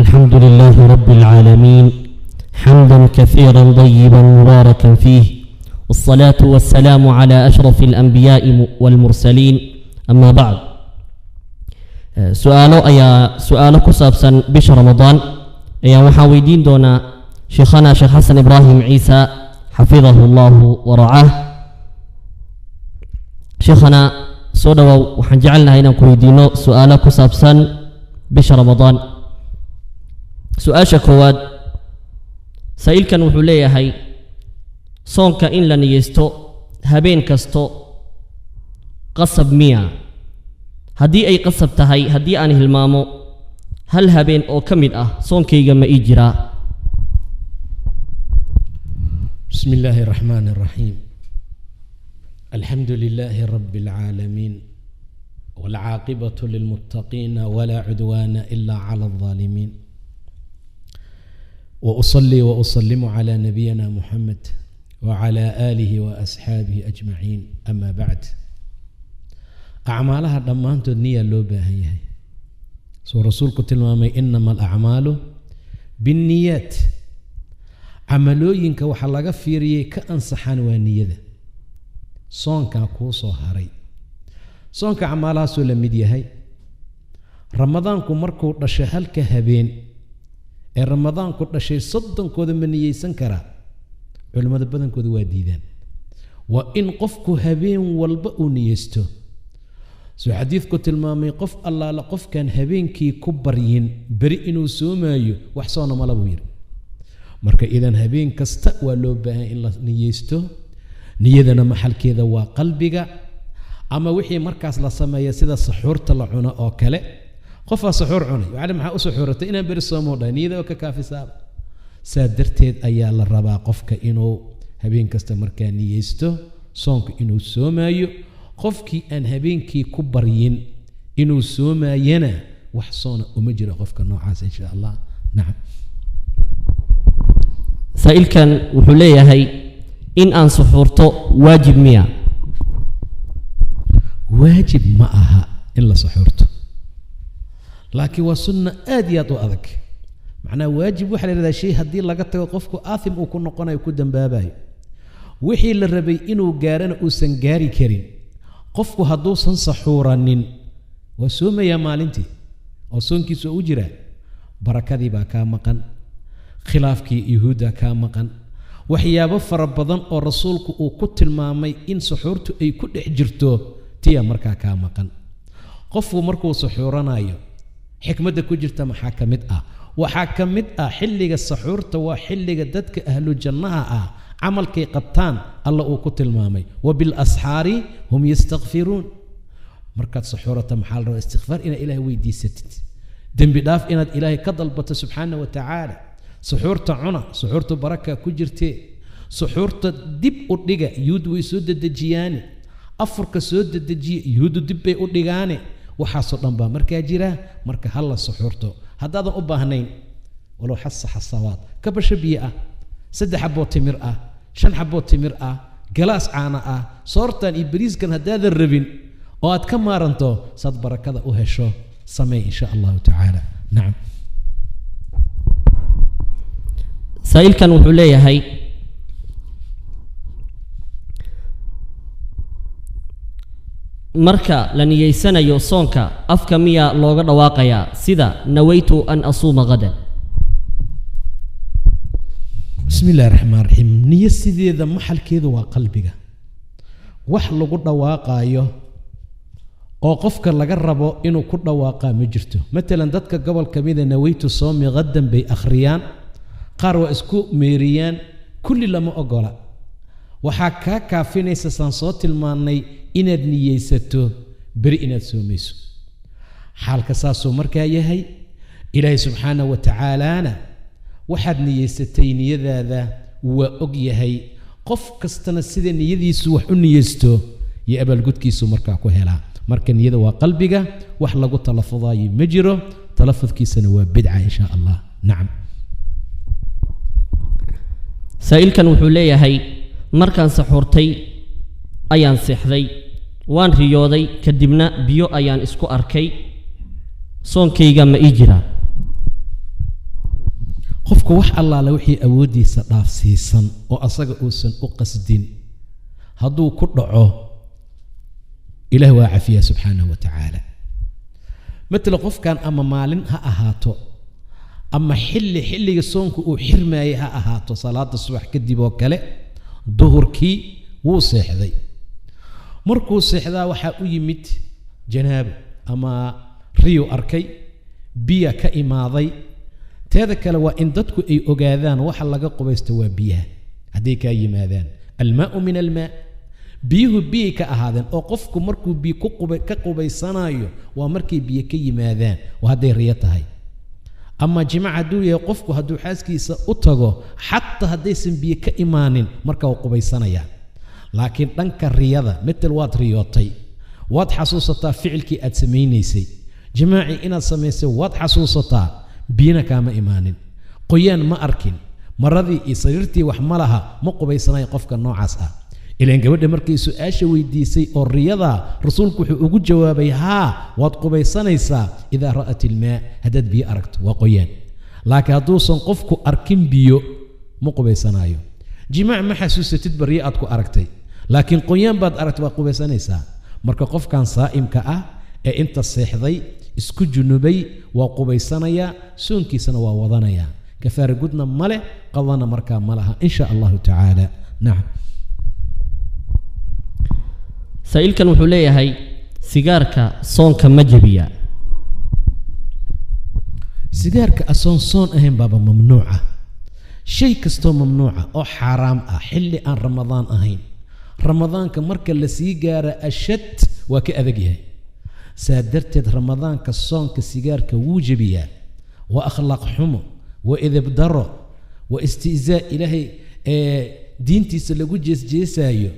الحمد لله رب العالمين حمدا كثيرا طيبا مباركا فيه والصلاة والسلام على أشرف الأنبياء والمرسلين أما بعد سؤال كسابسا بش رمضان أيا وحاويدين دونا شيخنا شيخ حسن إبراهيم عيسى حفظه الله ورعاه شيخنا سودوا وحنجعلنا هنا كويدينو سؤال كسابسا بش رمضان سؤال شكواد سائل كان وحوليه هاي صونك إن لن يستو هبين كستو قصب مياه هدي أي قصب تهي هدي أنه المامو هل هبين أو كمل صونك يجمع إجراء. بسم الله الرحمن الرحيم الحمد لله رب العالمين والعاقبة للمتقين ولا عدوان إلا على الظالمين وأصلي وأسلم على نبينا محمد وعلى آله وأصحابه أجمعين أما بعد أعمالها ضمانت النية اللوبة هي سو رسولك تلمامي إنما الأعمال بالنيات عملوينك وحلقة فيريه كأنصحان ونية صونك كوصو هاري صونك عمالها سولميديا هي رمضانكم مركو رشهلك هبين رمضان كنت شيء صدق كذا من يسنكره علماء بدن كذا واديدان وإن قفك هبين والبؤ نيسته سو حديث كنت المامي قف الله لقف كان هبين كي كبرين برئن وسومايو وحصانا ملابوير مركا إذا هبين كستقوى لو بها إلا نيسته نيدنا محل كذا وقلبك أما وحي مركز لسمايا سيدا سحور طلعونا أو كلا قفا سحور عني وعلم حق سحورته إنا برسمو دانيدا وككافي ساب سادرتيد أيا للربا قفك إنو هبين كاستمر كان يستو صونك إنو سومايو قفكي أن هبينكي كبرين إنو سوماينا وحصونا ومجرى قفك النوعاس إن شاء الله. نعم. سائل كان وحلية هي إن أن سحورته واجب مياه واجب معها إلا سحورته لكن وسنة آديات وأذك معناه واجب وحل هذا الشيء هدي لقت وقفك آثم وكن قنا يكون باباي وحي للربي إنه جارنا وسنجاري كريم قفك هدوسا صحورا وسوم يا مالنتي وسنك سوجرا بركة باكا مقن خلافك يهودا كامقن وحياب فربضان ورسولك وكت المامي إن سحورته أي كل حجرته تيا مركا كامقن قفك مركو سحورنا أيو حكمة كجرت محاكمت وحاكمت حلق السحورة وحلق ددك أهل الجنة عمل كي قطان الله أوكت المامي وبالأسحار هم يستغفرون مركات سحورة محال رو استغفار إن إلهي ويدي ستت دم بداف إن إلهي كضلبة سبحانه وتعالى سحورة عنا سحورة بركة كجرتي سحورة دب أردقة يود ويسود الدجياني أفرك سود الدجي يود دب أردقاني وحاصل نبا مركا جيرا مركا هلا سحورته هذا أباهنين ولو حصوات كبش بيئة سد حبوت تمرأة شن حبوت تمرأة جلاس عانا صورتان إبريز كان هذا الربين وقت كم رنتو صد بركة أهشوا سمي إن شاء الله تعالى. نعم. سائل كان وحلية هاي marka la niyeysanayo soonka afka miya looga dhawaaqaya sida nawaytu an asuma gadan. bismillahir rahmanir rahim niyo sideeda maxalkeedu waa qalbiga wax lagu dhawaaqayo oo qofka laga rabo inuu ku dhawaaqa ma jirto mesela dadka gobol kamida nawaytu soomi gadan bay akhriyaan qaar waa isku meeriyaan kulli lama ogola waxaa ka kaafinaysa san soo tilmaanay inaad niyeysato bari inaad soomayso xaalka saasoo markaa yahay ilaahay subxaanahu wa tacaalaana waxaad niyeysatay niyadaada waa og yahay qof kastana sida niyadiisu wax u niyeysto iyo abaalgudkiisu markaa ku helaa marka niyada waa qalbiga wax lagu talafudaayo ma jiro talafudkiisana waa bidca insha allah. nacam. saa'ilkan wuxuu leeyahay markaan saxuurtay ayaan seexday waan riyooday kadibna biyo ayaan isku arkay soonkayga ma ii jiraa. qofku wax allaala wixii awooddiisa dhaafsiisan oo asaga uusan u qasdin hadduu ku dhaco ilaah waa cafiya subxaanahu wa tacaala. matala qofkan ama maalin ha ahaato ama xilliga soonku uu xirmaayay ha ahaato, salaada subax kadib oo kale duhurkii wuu seexday. markuu seexdaa waxaa u yimid janaabo ama riyo arkay, biya ka imaaday. teeda kale waa in dadku ay ogaadaan waxa laga qubaysto waa biyaha hadday kaa yimaadaan. almaau min almaa, biyuhu biyay ka ahaadeen oo qofku markuu biyo ka qubaysanayo waa markay biyo ka yimaadaan oo hadday riyo tahay. ama jimaac hadduu yahay qofku hadduu xaaskiisa u tago xataa haddaysan biyo ka imaanin markaa uu qubaysanayaa. laakiin dhanka riyada, matal waad riyootay, waad xasuusataa ficilkii aad samaynaysay, jimaacii inaad samaysay waad xasuusataa, biyana kaama imaanin, qoyaan ma arkin, maradii iyo sariirtii wax ma laha, ma qubaysanayo qofka noocaas ah. ilaan gabadha markay su-aasha weydiisay oo riyada, rasuulku wuxuu ugu jawaabay haa waad qubaysanaysaa idaa ra'at ilmaa, haddaad biyo aragto waa qoyaan. laakiin hadduusan qofku arkin biyo ma qubaysanaayo. jimaac ma xasuusatid baryo aad ku aragtay, laakiin qoyaan baad aragtay waa qubaysanaysaa. marka qofkan saa'imka ah ee inta seexday isku junubay waa qubaysanayaa, soonkiisana waa wadanayaa. kafaara gudna male, qadana markaa ma laha in sha allahu tacaala. nacam. saa'ilkan wuxuu leeyahay sigaarka soonka ma jebiya? sigaarka asoon soon ahayn baaba mamnuuca. shay kastoo mamnuuca oo xaaraam ah xilli aan ramadaan ahayn, ramadaanka marka la sii gaara ashad waa ka adag yahay. saa darteed ramadaanka soonka sigaarka wuu jebiyaa. waa akhlaaq xumo, waa edeb daro, waa istizaa ilaahay diintiisa lagu jeesjeesaayo.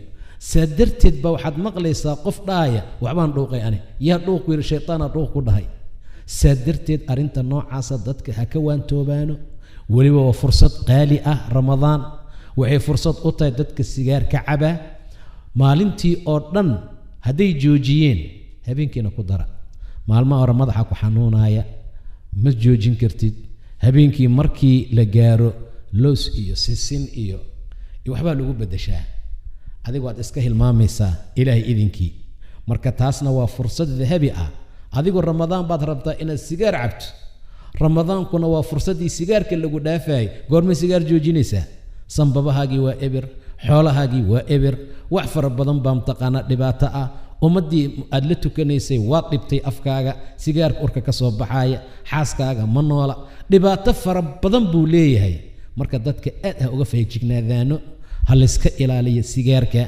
saa darteed baa waxaad maqlaysaa qof dhaaya waxbaan dhuuqay ani, yaa dhuuq ku yidhi, shaytaanaa dhuuq ku dhahay. saa darteed arrinta noocaasa dadka ha ka waantoobaano. weliba waa fursad qaali ah ramadaan, waxay fursad u tahay dadka sigaar ka cabaa. maalintii oo dhan hadday joojiyeen habeenkiina ku dara. maalmaha hore madaxa ku xanuunaya ma joojin kartid, habeenkii markii la gaaro loos iyo sisin iyo waxbaa lagu bedeshaa, adigu waad iska hilmaamaysaa ilaahay idinkii. marka taasna waa fursad dahabi ah. adigu ramadaan baad rabtaa inaad sigaar cabto, ramadaankuna waa fursaddii sigaarka lagu dhaafayay. goormay sigaar joojinaysaa? sanbabahaagii waa eber, xoolahaagii waa eber, wax fara badan baa mataqaanaa dhibaato ah. ummaddii aad la tukanaysay waad dhibtay, afkaaga sigaarka urka ka soo baxaaya, xaaskaaga ma noola, dhibaato fara badan buu leeyahay. marka dadka aad ha uga feejignaadaano, ha layska ilaaliyo sigaarka.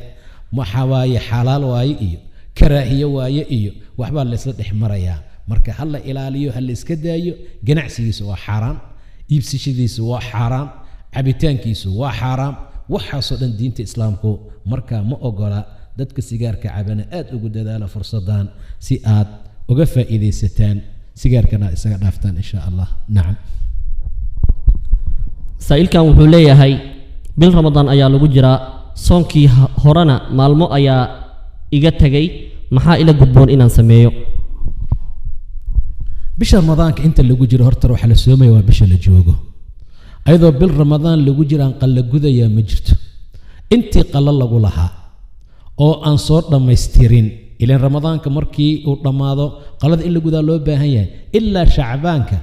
maxaa waaye xalaal waaye iyo karaahiyo waaye iyo waxbaa laysla dhex marayaa. marka ha la ilaaliyo, ha la iska daayo. ganacsigiisu waa xaaraan, iibsashadiisu waa xaaraan, cabitaankiisu waa xaaraan. waxaasoo dhan diinta islaamku markaa ma ogola. dadka sigaarka cabana aad ugu dadaala fursadan si aad uga faa'iidaysataan, sigaarkana isaga dhaaftaan in sha allah. nacam. saa'ilkan wuxuu leeyahay bil ramadaan ayaa lagu jiraa, soonkii horena maalmo ayaa iga tegay, maxaa ila gudboon inaan sameeyo? bisha ramadaanka inta lagu jiro horta waxa la soomaya waa bisha la joogo. ayadoo bil ramadaan lagu jiraan qalla gudayaa ma jirto. intii qalla lagu lahaa oo aan soo dhammaystirin, ilaan ramadaanka markii uu dhammaado qallada in la gudaa loo baahan yahay ilaa shacbaanka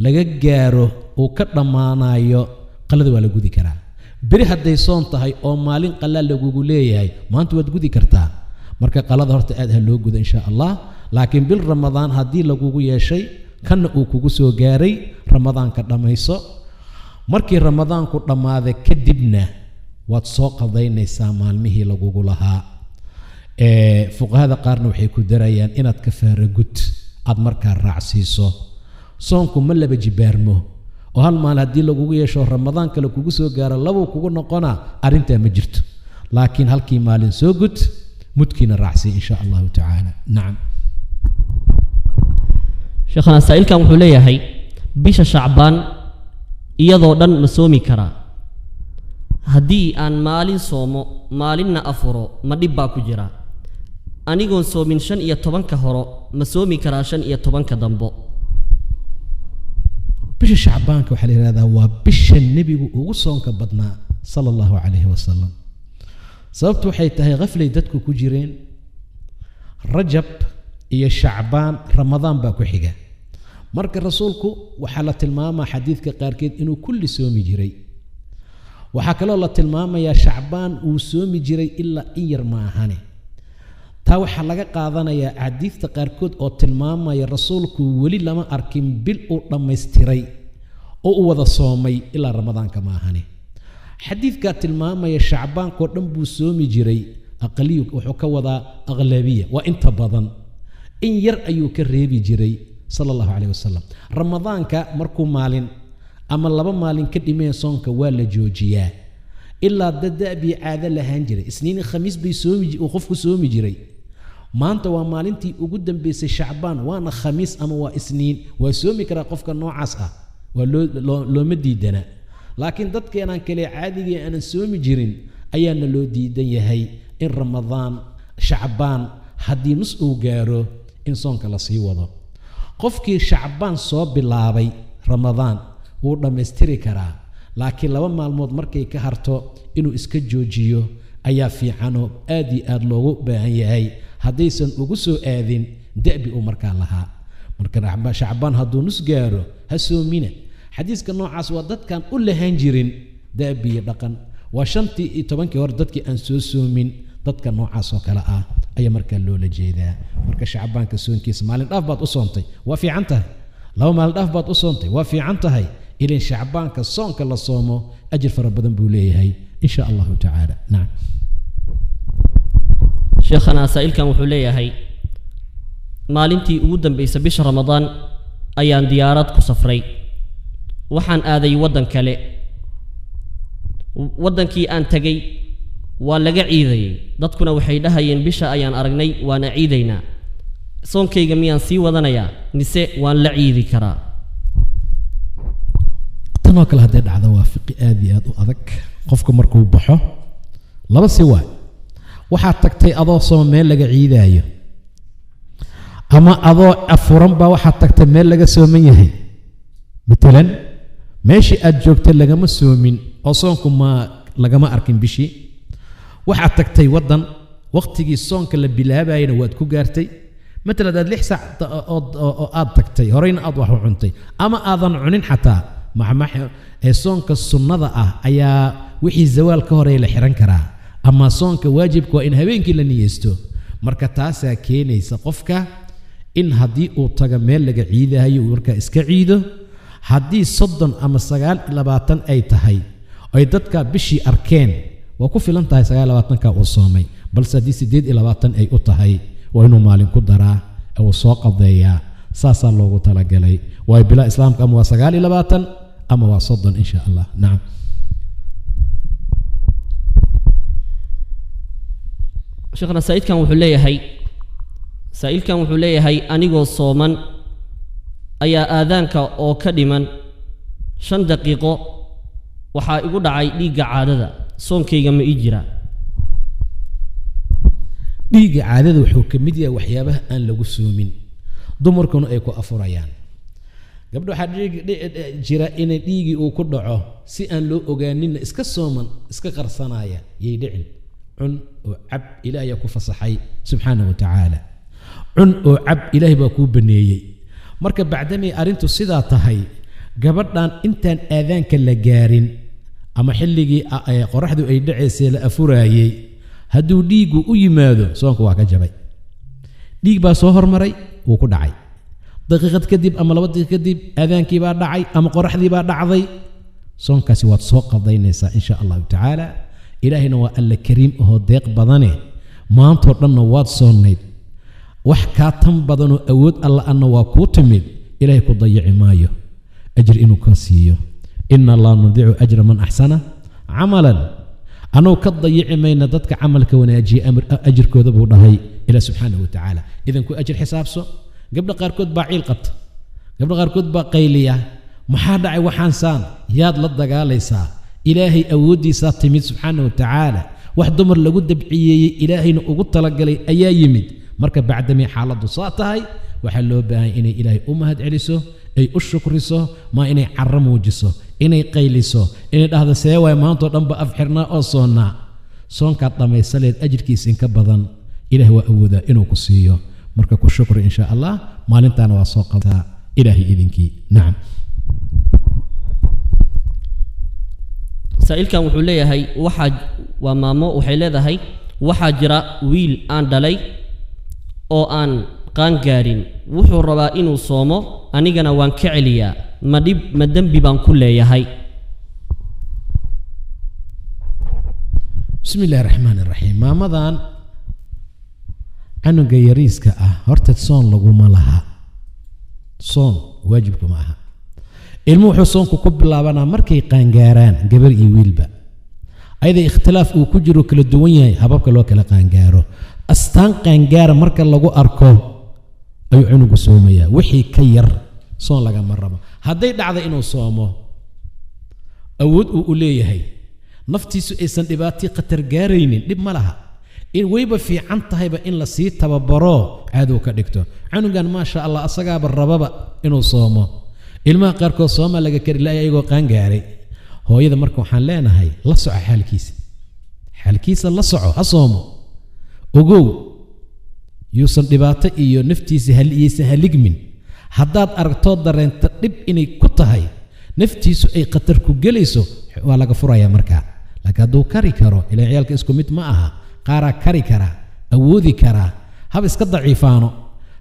laga gaaro uu ka dhammaanayo, qallada waa la gudi karaa. beri hadday soon tahay oo maalin qallaa lagugu leeyahay, maanta waad gudi kartaa. marka qallada horta aad ha loo guda in sha allah. laakiin bil ramadaan haddii lagugu yeeshay kanna uu kugu soo gaaray, ramadaanka dhammayso. markii ramadaanku dhammaada kadibna waad soo qadaynaysaa maalmihii lagugu lahaa. fuqahada qaarna waxay ku darayaan inaad kafaara gud aad markaa raacsiiso. soonku ma laba jibaarmo oo hal maal haddii lagugu yeesho ramadaan kale kugu soo gaaro labuu kugu noqonaa, arrintaa ma jirto. laakiin halkii maalin soo gud, mudkiina raacsi in sha allahu tacaala. nacam. sheekhana saa'ilkan wuxuu leeyahay bisha shacbaan iyadoo dhan ma soomi karaa? haddii aan maalin soomo maalinna afuro ma dhib baa ku jira? anigoon soomin 15 horo ma soomi karaa 15 dambo? bisha shacbaanka waxaa la yidhahdaa waa bisha nebigu ugu soonka badnaa sala allahu calayhi wasalam. sababtu waxay tahay qaflay dadku ku jireen. rajab iyo shacbaan ramadaan baa ku xiga. marka rasuulku waxaa la tilmaamaa xadiidka qaarkeed inuu kulli soomi jiray. waxaa kaloo la tilmaamayaa shacbaan uu soomi jiray ilaa in yar ma ahane. taa waxaa laga qaadanayaa xadiidta qaarkood oo tilmaamaya rasuulku weli lama arkin bil uu dhammaystiray oo u wada soomay ilaa ramadaanka ma ahane. xadiidkaa tilmaamaya shacbaankoo dhan buu soomi jiray. aqaliyu wuxuu ka wadaa aqlabiya, waa inta badan. in yar ayuu ka reebi jiray sala allahu calayh wasalam. ramadaanka markuu maalin ama 2 maalin ka dhimeen soonka waa la joojiyaa ilaa dadaabii caado lahaan jiray. isniin khamiis bay uu qofku soomi jiray. maanta waa maalintii ugu dambeysay shacbaan, waana khamiis ama waa isniin, waa soomi karaa qofka noocaas ah, waa looma diidana. laakiin dadkeenaan kale caadigii aanan soomi jirin ayaana loo diidan yahay in ramadaan shacbaan haddii nus uu gaaro in soonka la sii wado. qofkii shacbaan soo bilaabay ramadaan wuu dhammaystiri karaa, laakiin 2 maalmood markay ka harto inuu iska joojiyo ayaa fiicanoo aad iyo aad loogu baahan yahay haddaysan ugu soo aadin da'bi uu markaa lahaa. marka shacbaan hadduu nus gaaro ha soomina. xadiiska noocaas waa dadkan u lahaan jirin da'bi iyo dhaqan. waa 5 iyo 10 hore dadkii aan soo soomin, dadka noocaas oo kale ah ayaa markaa loola jeedaa. marka shacbaanka soonkiisa maalin dhaaf baad u soontay, waa fiican tahay. 2 maalin dhaaf baad u soontay, waa fiican tahay. ilaa shacbaanka soonka la soomo ajir fara badan buu leeyahay insha allahu tacaala. nacam. sheekhana saa'ilkan wuxuu leeyahay maalintii ugu dambeysay bisha ramadaan ayaan diyaarad ku safray. waxaan aaday waddan kale. waddankii aan tagay waa laga ciidayay. dadkuna waxay dhahayeen bisha ayaan aragnay waana ciidaynaa. soonkayga miyaan sii wadanayaa mise waan la ciidi karaa? tanoo kale hadday dhacdo waa fiqi aad iyo aad u adag. qofku markuu baxo 2 si waay. waxaad tagtay adoo sooma meel laga ciidaayo, ama adoo afuran baa waxaad tagtay meel laga sooman yahay. matalan meeshii aad joogtay lagama soomin oo soonku lagama arkin bishii. waxaad tagtay waddan waqtigii soonka la bilaabayna waad ku gaartay. matalan aad 6 saac oo aad tagtay horeyna aad wax u cuntay ama aadan cunin xataa soonka sunnada ah ayaa wixii zawaal ka horey la xiran karaa, ama soonka waajibka waa in habeenkii la niyeysto. marka taasaa keenaysa qofka in haddii uu taga meel laga ciidahayo uu markaa iska ciido. haddii 30 ama 29 ay tahay ay dadka bishii arkeen waa ku filan tahay 29ka uu soomay. balse haddii 28 ay u tahay waa inuu maalin ku daraa oo soo qadeeyaa. saasaa loogu talagalay. waayo bilaa islaamka ama waa 29 ama waa 30 insha allah. nacam. sheekhna saa'ilkan wuxuu leeyahay anigoo sooman ayaa aadaanka oo ka dhiman 5 daqiiqo waxaa igu dhacay dhiigga caadada. soonkayga ma ii jiraa? dhiigga caadada wuxuu ka mid yahay waxyaabaha aan lagu soomin, dumarkuna ay ku afurayaan. gabdho waxaa jira inay dhiigii uu ku dhaco si aan loo ogaaninna iska sooman iska qarsanaya yay dhicin. cun oo cab ilaahay ku fasaxay subxaanahu wa tacaala. cun oo cab ilaahay baa kuu baneeyey. marka bacdamay arrintu sidaa tahay, gabadhan intaan aadaanka la gaarin ama xilligii qoraxdu ay dhacaysay la afuraayey, hadduu dhiigu u yimaado soonku waa ka jabay. dhiig baa soo hormaray wuu ku dhacay. daqiiqad kadib ama 2 daqiiqad kadib aadaankii baa dhacay ama qoraxdii baa dhacday. soonkaasi waad soo qadaynaysaa insha allahu tacaala. ilaahayna waa alla kariim ahoo deeq badane. maantoo dhanna waad soonayd. wax kaa tan badanoo awood alla anna waa kuu timid. ilaahay ku dayici maayo ajir inuu ka siiyo. ina allah nudiicu ajra man axsana camalan. anuu ka dayici mayna dadka camalka wanaajiya ajirkooda buu dhahay ilaah subxaanahu wa tacaala. idan ku ajir xisaabso. gabdha qaarkood baa ciil qabta, gabdha qaarkood baa qayliya. maxaa dhacay waxaansaan? yaad la dagaalaysaa? ilaahay awooddiisaa timid subxaanahu wa tacaala. wax dumar lagu dabciyeeyey ilaahayna ugu talagalay ayaa yimid. marka bacdamii xaaladdu saa tahay waxaa loo baahan inay ilaahay u mahad celiso ay u shukriso ma inay carro muujiso inay qayliso inay dhahdo see waay maantoo dhanba afxirnaa oo soonnaa soonkaad dhammaysaleed ajirkiisa inka badan ilaah waa awoodaa inuu ku siiyo marka ku shukri insha allah maalintaana waa soo qabtaa ilaahay idinkii nacam saa'ilkan wuxuu leeyahay waa maamo waxay leedahay waxaa jira wiil aan dhalay oo aan qaangaarin wuxuu rabaa inuu soomo anigana waan ka celiyaa ma dembi baan ku leeyahay bismi illaahi raxmaan iraxiim maamadan canuga yariiska ah horta soon laguma laha soon waajibku ma aha ilmu wuxuu soonku ku bilaabanaa markay qaangaaraan gabar iyo wiilba ayada ikhtilaaf uu ku jiro kala duwan yahay hababka loo kala qaangaaro astaan qaangaara marka lagu arko ayuu cunugu soomayaa wixii ka yar soon lagama rabo hadday dhacda inuu soomo awood uu u leeyahay naftiisu aysan dhibaatii khatar gaaraynin dhib ma laha in wayba fiican tahayba in la sii tababaro cadow ka dhigto canugan maasha allah asagaaba rababa inuu soomo ilmaha qaarkood sooma laga kari laaya ayagoo qaangaaray hooyada marka waxaan leenahay la soco xaalkiisa la soco ha soomo ogow yuusan dhibaato iyo naftiisa yaysan haligmin haddaad aragtoo dareenta dhib inay ku tahay naftiisu ay khatar ku gelayso waa laga furayaa markaa laakiin hadduu kari karo ilaa ciyaalka isku mid ma aha qaaraa kari karaa awoodi karaa haba iska daciifaano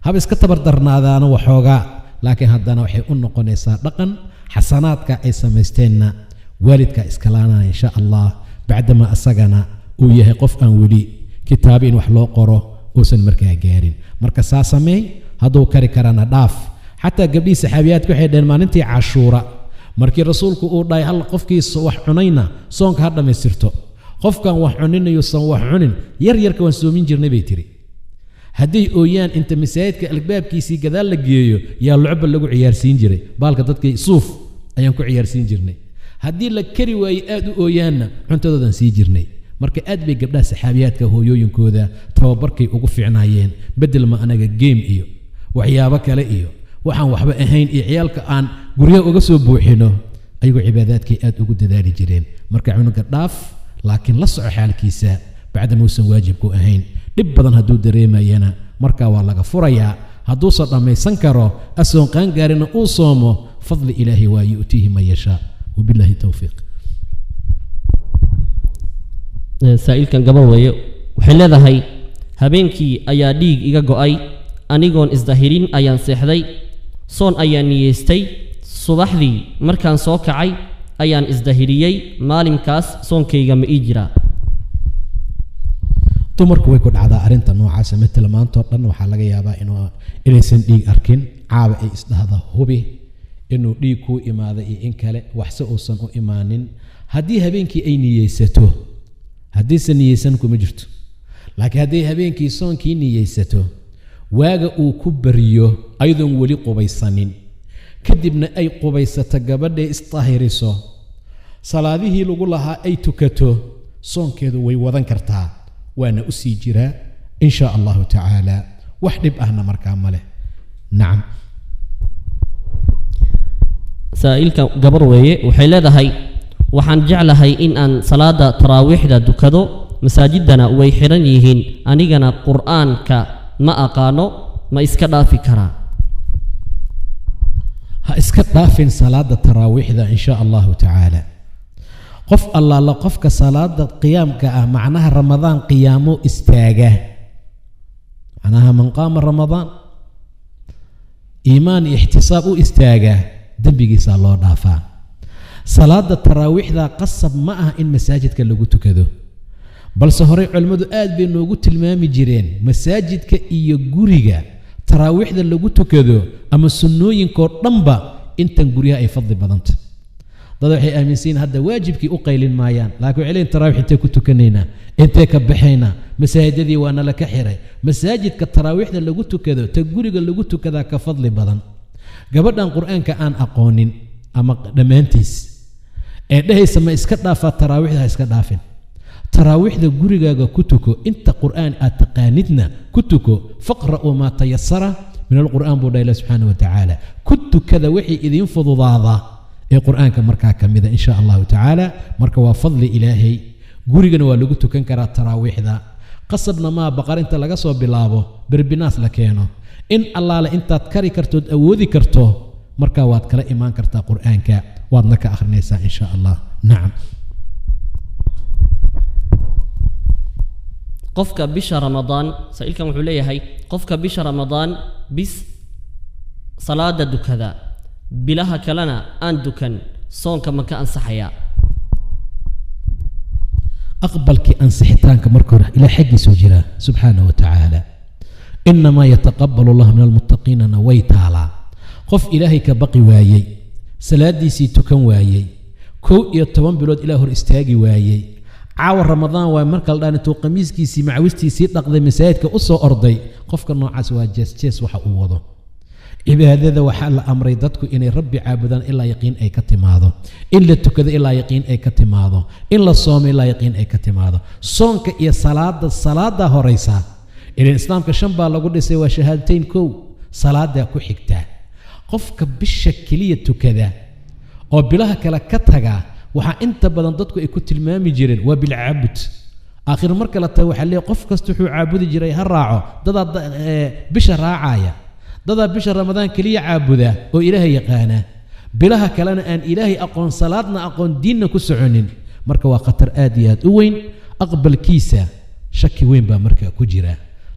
haba iska tabardarnaadaano waxoogaa laakiin haddana waxay u noqonaysaa dhaqan xasanaadka ay samaysteenna waalidka iskalaanaya insha allah bacdama asagana uu yahay qof aan weli kitaabi in wax loo qoro uusan markaa gaarin marka saa sameey hadduu kari karana dhaaf xataa gabdhihii saxaabiyaadka waxay dhaheen maalintii cashuura markii rasuulku uu dhahay hal qofkiisa wax cunayna soonka ha dhammaystirto qofkan wax cuninayuusan wax cunin yaryarka waan soomin jirnay bay tiri hadday ooyaan inta masaajidka albaabkiisii gadaal la geeyo yaa lucba lagu ciyaarsiin jiray baalka dadkii suuf ayaan ku ciyaarsiin jirnay haddii la kari waaye aad u ooyaanna cuntadoodan sii jirnay marka aad bay gabdhaha saxaabiyaadka hooyooyinkooda tababarkay ugu fiicnaayeen bedel ma anaga geem iyo waxyaabo kale iyo waxaan waxba ahayn iyo ciyaalka aan guryaha uga soo buuxino ayagoo cibaadaadkay aad ugu dadaali jireen marka cunuga dhaaf laakiin la soco xaalkiisa bacda muusan waajib ku ahayn dhib badan hadduu dareemayana markaa waa laga furayaa hadduusan dhammaysan karo asoon qaangaarina uu soomo fadli ilaahi waa yu'tiihi man yashaa wabilaahi towfiiq saa'ilkan gabar weeye waxay leedahay habeenkii ayaa dhiig iga go'ay anigoon isdahirin ayaan seexday soon ayaan niyeystay subaxdii markaan soo kacay ayaan isdahiriyey maalinkaas soonkayga ma ii jiraa dumarku way ku dhacdaa arrinta noocaasa matala maantoo dhan waxaa laga yaabaa inaysan dhiig arkin caaba ay isdhahda hubi inuu dhiig kuu imaada iyo in kale waxse uusan u imaanin haddii habeenkii ay niyeysato haddiise niyeysan kuma jirto laakiin hadday habeenkii soonkii niyeysato waaga uu ku bariyo ayadoon weli qubaysanin kadibna ay qubaysato gabadhay isdahiriso salaadihii lagu lahaa ay tukato soonkeedu way wadan kartaa waana u sii jiraa in shaa allahu tacaala wax dhib ahna markaa ma leh nacam saa'ilka gabar weeye waxay leedahay waxaan jeclahay in aan salaada taraawiixda dukado masaajidana way xiran yihiin anigana qur'aanka ma aqaano ma iska dhaafi karaa ha iska dhaafin salaada taraawiixda in shaa allahu tacaala qof allaala qofka salaada qiyaamka ah macnaha ramadaan qiyaamo istaaga macnaha man qaama ramadaan iimaan iyo ixtisaab u istaaga dembigiisaa loo dhaafaa salaada taraawiixda qasab ma ah in masaajidka lagu tukado balse horey culimmadu aad bay noogu tilmaami jireen masaajidka iyo guriga taraawiixda lagu tukado ama sunnooyinkoo dhanba intan guryaha ay fadli badanta dad waxay aaminsan hadda waajibkii u qaylin maayaan laakiin waxay leeyihin taraawix intee ku tukanaynaa intee ka baxaynaa masaajidadii waa nala ka xiray masaajidka taraawiixda lagu tukado ta guriga lagu tukadaa ka fadli badan gabadhan qur-aanka aan aqoonin ama dhammaantiis ee dhehaysa ma iska dhaafaa taraawiixda ha iska dhaafin taraawiixda gurigaaga ku tuko inta qur'aan aad taqaanidna ku tuko faqra'uu maa tayasara min alqur'aan buu dhahay subxaana wa tacaala ku tukada wixii idiin fududaada ee qur'aanka markaa ka mida insha allahu tacaala marka waa fadli ilaahay gurigana waa lagu tukan karaa taraawiixda qasabna maa baqar inta laga soo bilaabo berbinaas la keeno in allaale intaad kari kartood awoodi karto markaa waad kala imaan kartaa qur'aanka waadna ka akhrinaysaa insha allah nacam qofka bisha ramadaan saa'ilkan wuxuu leeyahay qofka bisha ramadaan bis salaada dukada bilaha kalena aan dukan soonka ma ka ansaxayaa aqbalkii ansixitaanka marka hore ilaa xaggiisuu jiraa subxaanahu wa tacaala inamaa yataqabalu allah min almuttaqiinana way taalaa qof ilaahay ka baqi waayey salaadiisii tukan waayey 11 bilood ilaa hor istaagi waayey caawa ramadaan waa marka la dhaan intuu qamiiskiisii macawistiisii dhaqday masaajidka u soo orday qofka noocaas waa jees waxa uu wado cibaadada waxaa la amray dadku inay rabbi caabudaan ilaa yaqiin ay ka timaado in la tukado ilaa yaqiin ay ka timaado in la soomo ilaa yaqiin ay ka timaado soonka iyo salaada horeysa ilaan islaamka 5 baa lagu dhisay waa shahaadateyn 1 salaada ku xigta qofka bisha kaliya tukada oo bilaha kale ka taga waxa inta badan dadku ay ku tilmaami jireen waa bil caabud aakhir marka la tago waxa leeyahay qof kasta wuxuu caabudi jiray ha raaco dad bisha raacaya dad bisha ramadaan kaliya caabuda oo ilaahay yaqaana bilaha kalena aan ilaahay aqoon salaadna aqoon diinna ku soconin marka waa khatar aad iyo aad u weyn aqbalkiisa shaki weyn baa marka ku jira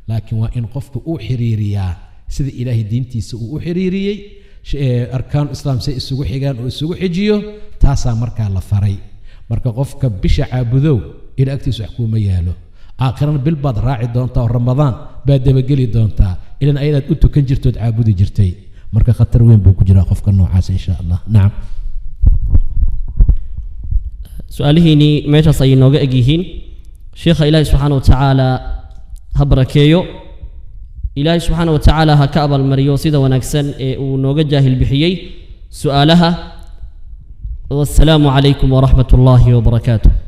laakiin waa in qofku uu xiriiriyaa sida ilaahay diintiisa uu u xiriiriyay arkaan islaam say isugu xigaan oo isugu xijiyo taasaa markaa la faray marka qofka bisha caabudow ila agtiisa wax kuma yaalo aakhirana bil baad raaci doontaa oo ramadaan baad dabageli doontaa ilan ayadaad u tukan jirtood caabudi jirtay marka khatar weyn buu ku jiraa qofka noocaas insha allah nacam su'aalihiini meeshaas ay nooga eg yihiin sheekha ilaahay subxaana wa tacaala ha barakeeyo ilaahay subxaana wa tacaala ha ka abaalmariyo sida wanaagsan ee uu nooga jaahil bixiyey su'aalaha wassalaamu calaykum waraxmat ullaahi wabarakaatuh